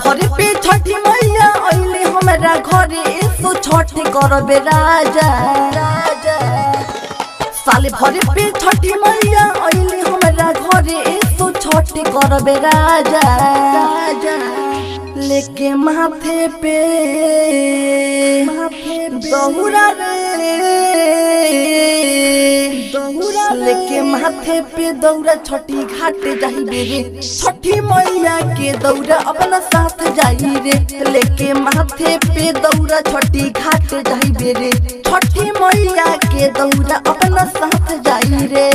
भर पे छठी मैया अइले हमरा घरे सो छठ करबे राजा साल भर पे छठी मैया अइले हमरा घरे सो छठ करबे राजा लेके माथे पे दहुरा लेके माथे पे दौरा छठी घाट जाई रे छठी मैया के दौरा अपना साथ जाई रे लेके माथे पे दौरा छठी घाट जाई रे छठी मैया के दौरा अपना साथ जाई रे।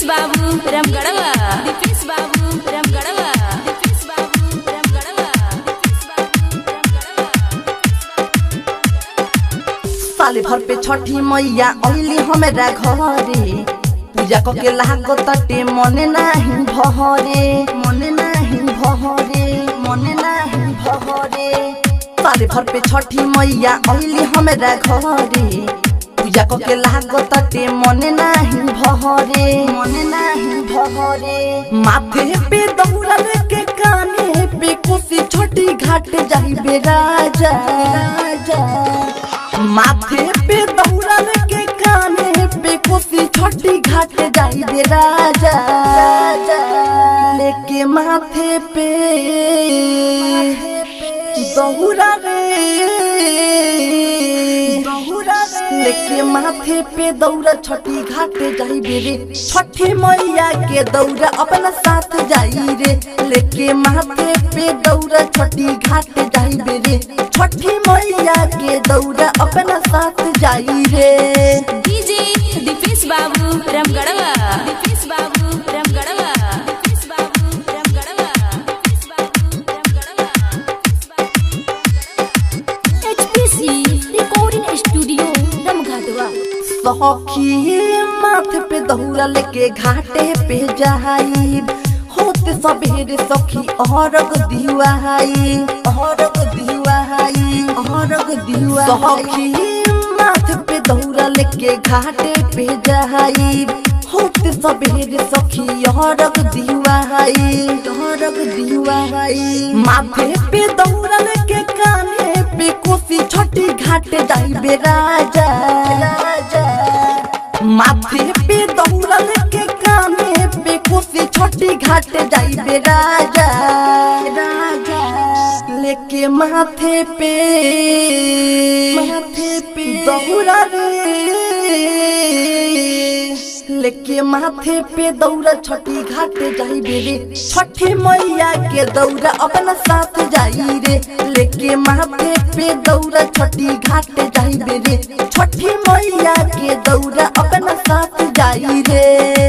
बाबू रामगढ़वा दीपेश बाबू रामगढ़वा दीपेश बाबू रामगढ़वा दीपेश बाबू रामगढ़वा। साल भर पे छठी मैया अइली हमरा घरे पूजा करके लागो तटे मने नाही भहरे मने नाही भहरे मने नाही भहरे साल भर पे छठी मैया अइली हमरा घरे पूजा करके लागो तटे मने नाही भहरे मने नाही भहरे माथे पे दौरा लेके काने पे कोसी छोटी घाट जाइबे राजा माथे पे दौरा लेके काने पे कोसी छोटी घाट जाइबे राजा लेके माथे पे दौरा लेके माथे पे दौरा छठी घाट जाइबे रे छठी मैया के दौरा अपना साथ जाई रे लेके माथे पे दौरा छठी घाट जाइबे रे छठी मैया के दौरा अपना साथ जाई रे। डीजे दीपेश बाबू रामगढ़वा दीपेश बाबू रामगढ़वा दीपेश बाबू रामगढ़वा दीपेश बाबू रामगढ़वा एचपीसी रिकॉर्डिंग स्टूडियो सखी माथे पे दौरा लेके घाटे पे जाई होते सबेरे सखी अरग दिवाई अरग दिवाई अरग दिवाई सखी माथे पे दौरा लेके घाटे पे जाई होते सबेरे सखी अरग दिवाई अरग दिवाई माथे पे दौरा लेके काने पे कोसी छठी घाट जाइबे राजा माथे पे दौरा लेके काने पे कोसी छठी घाट जाइबे राजा लेके माथे पे दौरा लेके माथे पे दौरा छठी घाट जाइबे रे छठी मैया के दौरा अपना साथ जाई रे लेके माथे पे दौरा छठी घाट जाइबे रे छठी मैया के दौरा अपना साथ जाई रे।